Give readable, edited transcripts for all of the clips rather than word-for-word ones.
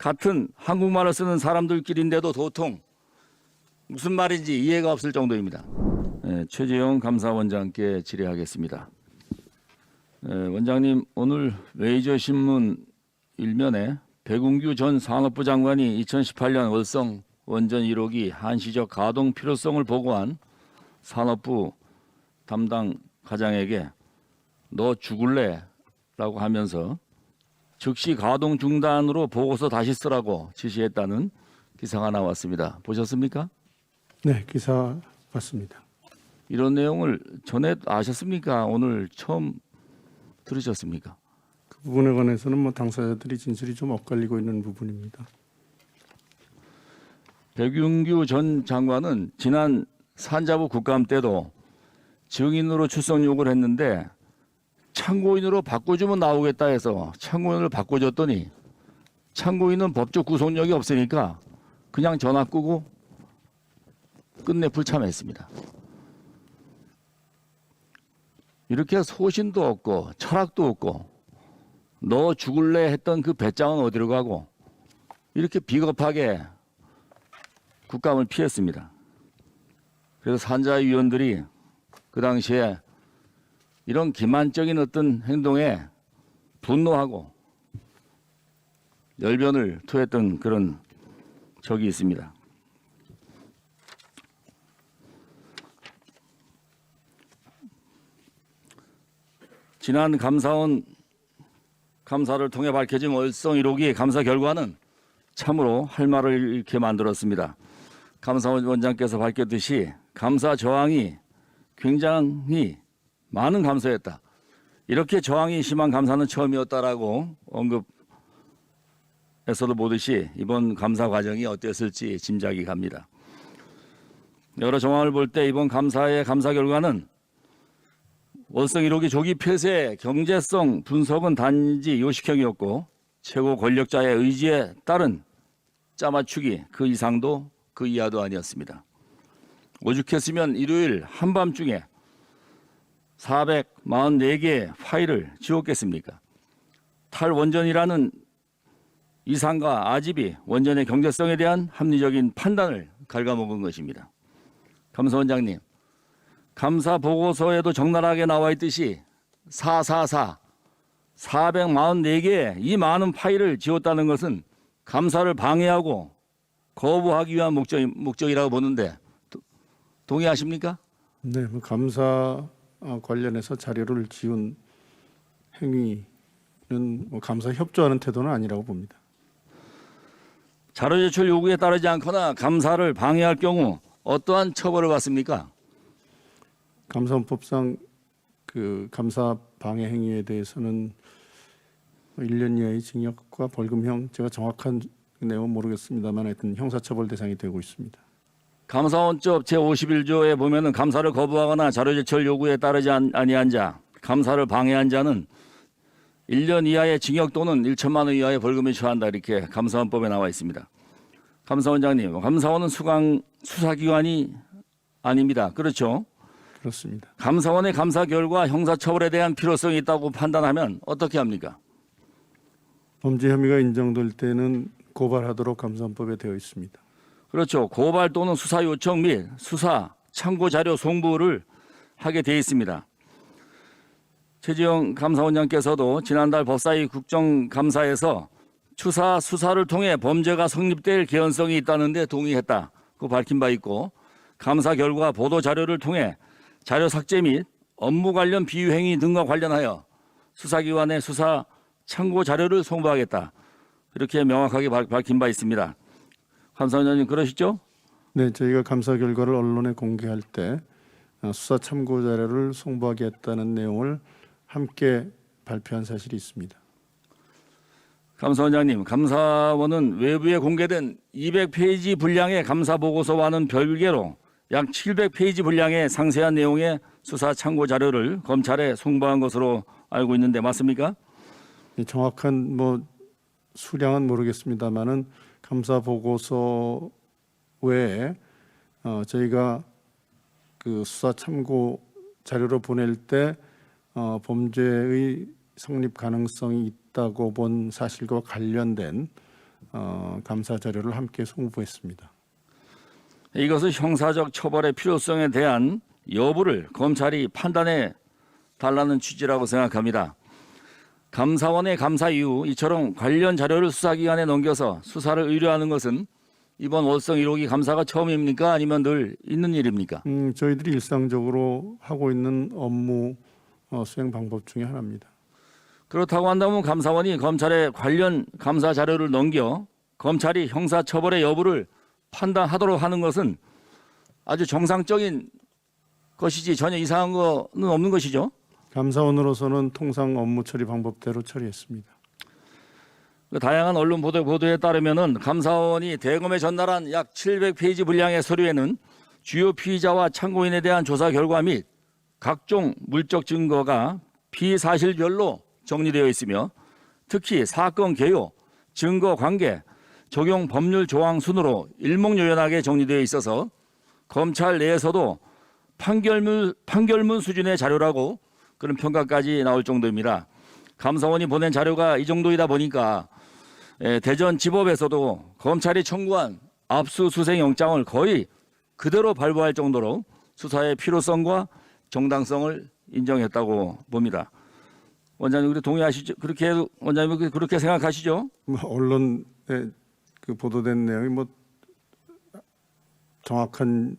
같은 한국말을 쓰는 사람들끼리인데도 도통 무슨 말인지 이해가 없을 정도입니다. 최재형 감사원장께 질의하겠습니다. 원장님, 오늘 웨이저신문 일면에 백운규 전 산업부 장관이 2018년 월성 원전 1호기 한시적 가동 필요성을 보고한 산업부 담당 과장에게 너 죽을래? 라고 하면서 즉시 가동 중단으로 보고서 다시 쓰라고 지시했다는 기사가 나왔습니다. 보셨습니까? 네, 기사 봤습니다. 이런 내용을 전에 아셨습니까? 오늘 처음 들으셨습니까? 그 부분에 관해서는 뭐 당사자들이 진술이 좀 엇갈리고 있는 부분입니다. 백윤규 전 장관은 지난 산자부 국감 때도 증인으로 출석 요구를 했는데 참고인으로 바꿔주면 나오겠다 해서 참고인을 바꿔줬더니 참고인은 법적 구속력이 없으니까 그냥 전화 끄고 끝내 불참했습니다. 이렇게 소신도 없고 철학도 없고 너 죽을래 했던 그 배짱은 어디로 가고 이렇게 비겁하게 국감을 피했습니다. 그래서 산자위원들이 그 당시에 이런 기만적인 어떤 행동에 분노하고 열변을 토했던 그런 적이 있습니다. 지난 감사원 감사를 통해 밝혀진 월성 1호기 감사 결과는 참으로 할 말을 잃게 만들었습니다. 감사원장께서 밝혔듯이 감사 저항이 굉장히 많은 감사였다. 이렇게 저항이 심한 감사는 처음이었다라고 언급에서도 보듯이 이번 감사 과정이 어땠을지 짐작이 갑니다. 여러 정황을 볼 때 이번 감사의 감사 결과는 월성 1호기 조기 폐쇄 경제성 분석은 단지 요식형이었고 최고 권력자의 의지에 따른 짜맞추기 그 이상도 그 이하도 아니었습니다. 오죽했으면 일요일 한밤중에 444개의 파일을 지웠겠습니까? 탈원전이라는 이상과 아집이 원전의 경제성에 대한 합리적인 판단을 갉아먹은 것입니다. 감사원장님, 감사 보고서에도 적나라하게 나와 있듯이 444개의 이 많은 파일을 지웠다는 것은 감사를 방해하고 거부하기 위한 목적이라고 보는데 동의하십니까? 네, 뭐 감사 관련해서 자료를 지운 행위는 뭐 감사 협조하는 태도는 아니라고 봅니다. 자료 제출 요구에 따르지 않거나 감사를 방해할 경우 어떠한 처벌을 받습니까? 감사원법상 그 감사 방해 행위에 대해서는 1년 이하의 징역과 벌금형, 제가 정확한 내용은 모르겠습니다만 하여튼 형사처벌 대상이 되고 있습니다. 감사원법 제51조에 보면은 감사를 거부하거나 자료 제출 요구에 따르지 아니한 자, 감사를 방해한 자는 1년 이하의 징역 또는 1천만 원 이하의 벌금에 처한다 이렇게 감사원법에 나와 있습니다. 감사원장님, 감사원은 수사기관이 아닙니다. 그렇죠? 그렇습니다. 감사원의 감사 결과 형사처벌에 대한 필요성이 있다고 판단하면 어떻게 합니까? 범죄 혐의가 인정될 때는 고발하도록 감사원법에 되어 있습니다. 그렇죠. 고발 또는 수사 요청 및 수사 참고 자료 송부를 하게 되어 있습니다. 최재형 감사원장께서도 지난달 법사위 국정감사에서 수사를 통해 범죄가 성립될 개연성이 있다는데 동의했다고 밝힌 바 있고 감사 결과 보도 자료를 통해 자료 삭제 및 업무 관련 비위행위 등과 관련하여 수사기관의 수사 참고 자료를 송부하겠다. 이렇게 명확하게 밝힌 바 있습니다. 감사원장님 그러시죠? 네, 저희가 감사 결과를 언론에 공개할 때 수사 참고 자료를 송부하겠다는 내용을 함께 발표한 사실이 있습니다. 감사원장님, 감사원은 외부에 공개된 200페이지 분량의 감사 보고서와는 별개로 약 700페이지 분량의 상세한 내용의 수사 참고 자료를 검찰에 송부한 것으로 알고 있는데 맞습니까? 정확한 수량은 모르겠습니다만은 감사 보고서 외에 저희가 그 수사 참고 자료로 보낼 때 범죄의 성립 가능성이 있다고 본 사실과 관련된 감사 자료를 함께 송부했습니다. 이것은 형사적 처벌의 필요성에 대한 여부를 검찰이 판단해 달라는 취지라고 생각합니다. 감사원의 감사 이후 이처럼 관련 자료를 수사기관에 넘겨서 수사를 의뢰하는 것은 이번 월성 1호기 감사가 처음입니까? 아니면 늘 있는 일입니까? 저희들이 일상적으로 하고 있는 업무 수행 방법 중에 하나입니다. 그렇다고 한다면 감사원이 검찰에 관련 감사 자료를 넘겨 검찰이 형사 처벌의 여부를 판단하도록 하는 것은 아주 정상적인 것이지 전혀 이상한 거는 없는 것이죠. 감사원으로서는 통상 업무 처리 방법대로 처리했습니다. 다양한 언론 보도에 따르면은 감사원이 대검에 전달한 약 700페이지 분량의 서류에는 주요 피의자와 참고인에 대한 조사 결과 및 각종 물적 증거가 피사실별로 정리되어 있으며 특히 사건 개요, 증거 관계, 적용 법률 조항 순으로 일목요연하게 정리되어 있어서 검찰 내에서도 판결문 수준의 자료라고 그런 평가까지 나올 정도입니다. 감사원이 보낸 자료가 이 정도이다 보니까 대전지법에서도 검찰이 청구한 압수수색 영장을 거의 그대로 발부할 정도로 수사의 필요성과 정당성을 인정했다고 봅니다. 원장님 동의하시죠? 원장님 그렇게 생각하시죠? 언론에 보도된 내용이 정확한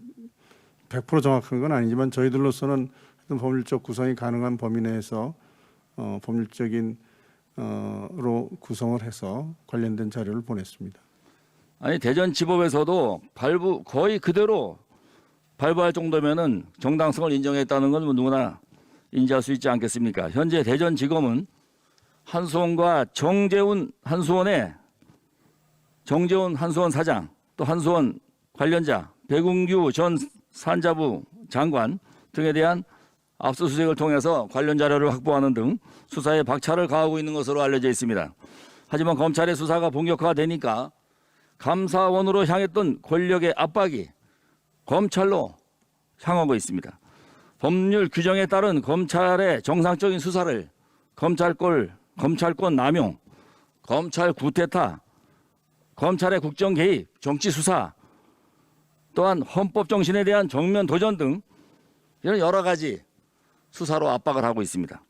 100% 정확한 건 아니지만 저희들로서는 법률적 구성이 가능한 범위 내에서 법률적인 로 구성을 해서 관련된 자료를 보냈습니다. 아니 대전지법에서도 거의 그대로 발부할 정도면은 정당성을 인정했다는 건 누구나 인지할 수 있지 않겠습니까? 현재 대전지검은 한수원과 정재훈 한수원 사장 또 한수원 관련자 백운규 전 산자부 장관 등에 대한 압수수색을 통해서 관련 자료를 확보하는 등 수사에 박차를 가하고 있는 것으로 알려져 있습니다. 하지만 검찰의 수사가 본격화되니까 감사원으로 향했던 권력의 압박이 검찰로 향하고 있습니다. 법률 규정에 따른 검찰의 정상적인 수사를 검찰권 남용, 검찰 구태타, 검찰의 국정 개입, 정치 수사, 또한 헌법 정신에 대한 정면 도전 등 이런 여러 가지 수사로 압박을 하고 있습니다.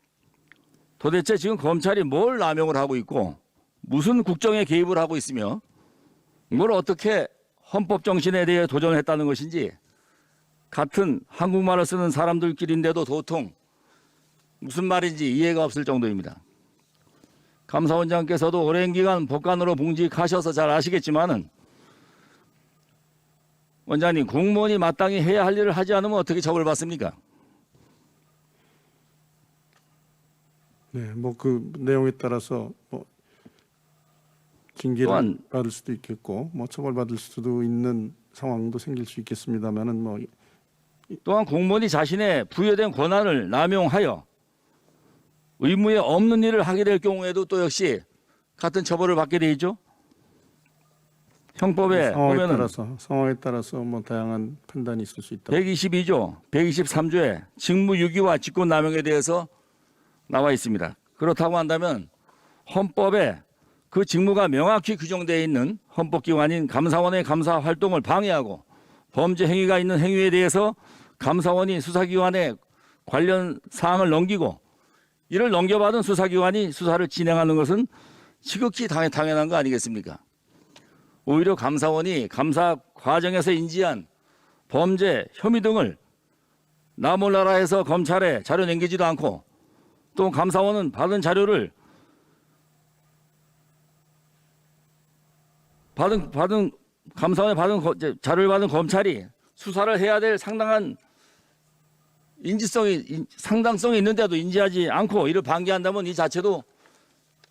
도대체 지금 검찰이 뭘 남용을 하고 있고 무슨 국정에 개입을 하고 있으며 이걸 어떻게 헌법 정신에 대해 도전을 했다는 것인지 같은 한국말을 쓰는 사람들끼리인데도 도통 무슨 말인지 이해가 없을 정도입니다. 감사원장께서도 오랜 기간 법관으로 봉직하셔서 잘 아시겠지만은 원장님 공무원이 마땅히 해야 할 일을 하지 않으면 어떻게 처벌받습니까? 네, 그 내용에 따라서 징계를 받을 수도 있겠고 처벌받을 수도 있는 상황도 생길 수 있겠습니다만은 또한 공무원이 자신의 부여된 권한을 남용하여 의무에 없는 일을 하게 될 경우에도 또 역시 같은 처벌을 받게 돼 있죠. 형법에 보면은 상황에 따라서 다양한 판단이 있을 수 있다. 122조, 123조에 직무유기와 직권남용에 대해서 나와 있습니다. 그렇다고 한다면 헌법에 그 직무가 명확히 규정되어 있는 헌법기관인 감사원의 감사 활동을 방해하고 범죄 행위가 있는 행위에 대해서 감사원이 수사기관에 관련 사항을 넘기고 이를 넘겨받은 수사기관이 수사를 진행하는 것은 지극히 당연한 거 아니겠습니까? 오히려 감사원이 감사 과정에서 인지한 범죄 혐의 등을 나몰라라 해서 검찰에 자료 남기지도 않고 또 감사원은 받은 자료를 감사원에 받은 자료를 받은 검찰이 수사를 해야 될 상당성이 있는데도 인지하지 않고 이를 방기한다면 이 자체도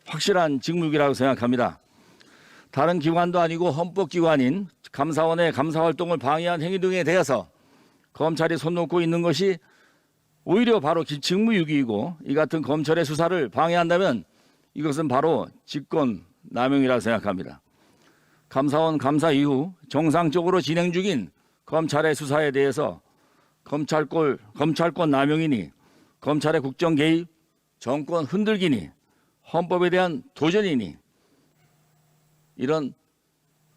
확실한 직무유기라고 생각합니다. 다른 기관도 아니고 헌법기관인 감사원의 감사활동을 방해한 행위 등에 대해서 검찰이 손 놓고 있는 것이 오히려 바로 직무유기이고 이 같은 검찰의 수사를 방해한다면 이것은 바로 직권남용이라고 생각합니다. 감사원 감사 이후 정상적으로 진행 중인 검찰의 수사에 대해서 검찰권 남용이니 검찰의 국정 개입, 정권 흔들기니 헌법에 대한 도전이니 이런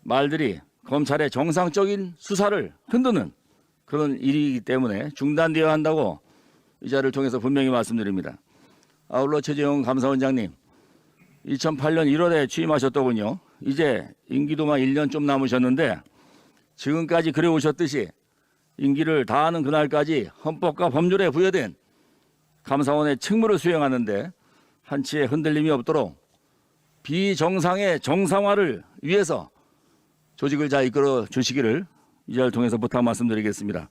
말들이 검찰의 정상적인 수사를 흔드는 그런 일이기 때문에 중단되어야 한다고 이 자리를 통해서 분명히 말씀드립니다. 아울러 최재형 감사원장님 2008년 1월에 취임하셨더군요. 이제 임기도만 1년 좀 남으셨는데 지금까지 그래오셨듯이 임기를 다하는 그날까지 헌법과 법률에 부여된 감사원의 책무를 수행하는데 한치의 흔들림이 없도록 비정상의 정상화를 위해서 조직을 잘 이끌어 주시기를 이 자리를 통해서 부탁 말씀드리겠습니다.